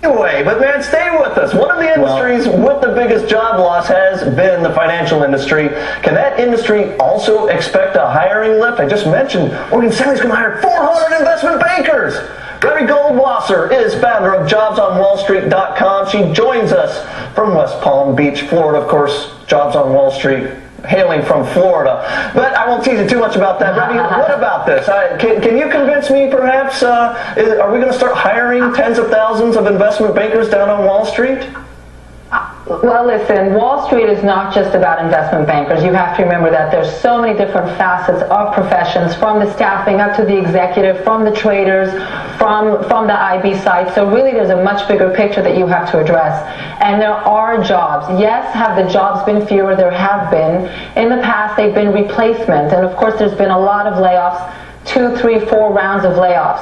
Anyway, but man, stay with us. One of the industries with the biggest job loss has been the financial industry. Can that industry also expect a hiring lift? I just mentioned Morgan Stanley's going to hire 400 investment bankers. Revi Goldwasser is founder of JobsOnWallStreet.com. She joins us from West Palm Beach, Florida. Of course, Jobs on Wall Street, hailing from Florida. But I won't tease you too much about that. Revi, what about this? Can you convince me, perhaps, are we going to start hiring tens of thousands of investment bankers down on Wall Street? Well, listen, Wall Street is not just about investment bankers. You have to remember that there's so many different facets of professions, from the staffing up to the executive, from the traders, from the IB side. So really there's a much bigger picture that you have to address. And there are jobs. Yes, have the jobs been fewer? There have been. In the past, they've been replacement. And of course, there's been a lot of layoffs, 2, 3, 4 rounds of layoffs.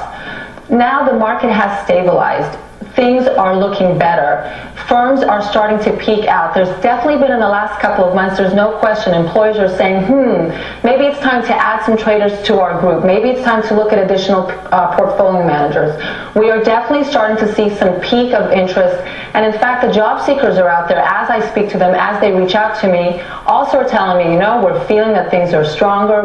Now the market has stabilized. Things are looking better. Firms are starting to peak out. There's definitely been, in the last couple of months, there's no question, employers are saying, maybe it's time to add some traders to our group. Maybe it's time to look at additional portfolio managers. We are definitely starting to see some peak of interest. And in fact, the job seekers are out there, as I speak to them, as they reach out to me, also are telling me, we're feeling that things are stronger,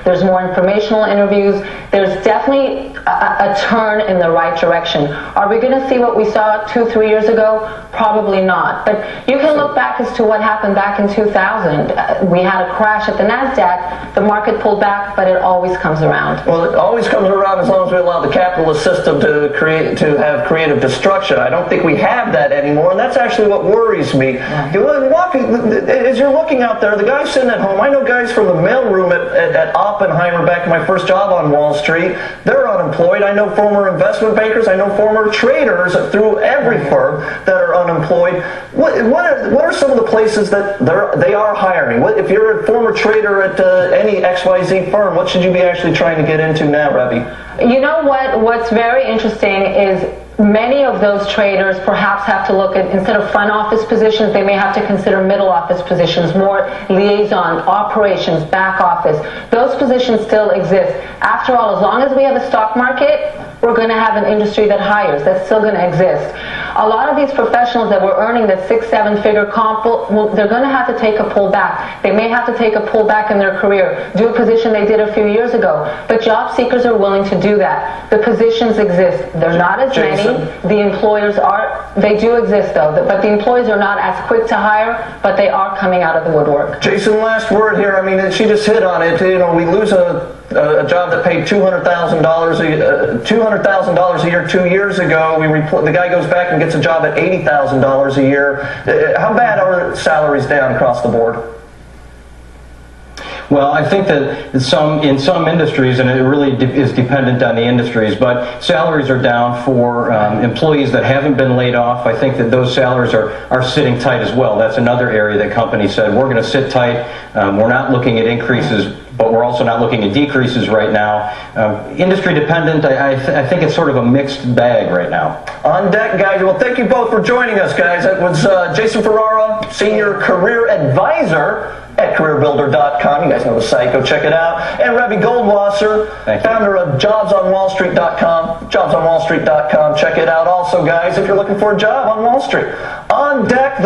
there's more informational interviews. There's definitely a turn in the right direction. Are we going to see what we saw 2, 3 years ago? Probably not. But you can look back as to what happened back in 2000. We had a crash at the NASDAQ. The market pulled back, but it always comes around. Well, it always comes around as long as we allow the capitalist system to have creative destruction. I don't think we have that anymore, and that's actually what worries me. As you're looking out there, the guys sitting at home, I know guys from the mailroom at Oppenheimer back in my first job on Wall Street, they're unemployed. I know former investment bankers, I know former traders through every firm that are unemployed. What are some of the places that they are hiring? If you're a former trader at any XYZ firm, what should you be actually trying to get into now, Revi? You know what's very interesting is many of those traders perhaps have to look at, instead of front office positions, they may have to consider middle office positions, more liaison, operations, back office. Those positions still exist. After all, as long as we have a stock market, we're going to have an industry that hires. That's still going to exist. A lot of these professionals that were earning that 6, 7-figure comp, they're going to have to take a pull back. They may have to take a pull back in their career, do a position they did a few years ago. But job seekers are willing to do that. The positions exist. They're not as many. The employers they do exist though, but the employers are not as quick to hire, but they are coming out of the woodwork. Jason, last word here. I mean, she just hit on it. We lose a job that paid $200,000 a year 2 years ago. The guy goes back and gets a job at $80,000 a year. How bad are salaries down across the board? Well, I think that in some industries, and it really is dependent on the industries, but salaries are down for employees that haven't been laid off. I think that those salaries are sitting tight as well. That's another area that companies said, we're going to sit tight. We're not looking at increases, but we're also not looking at decreases right now. Industry dependent, I think it's sort of a mixed bag right now. On deck, guys. Well, thank you both for joining us, guys. That was Jason Ferrara, Senior Career Advisor at CareerBuilder.com. You guys know the site. Go check it out. And Revi Goldwasser, founder of JobsOnWallStreet.com. JobsOnWallStreet.com. Check it out also, guys, if you're looking for a job on Wall Street. On deck,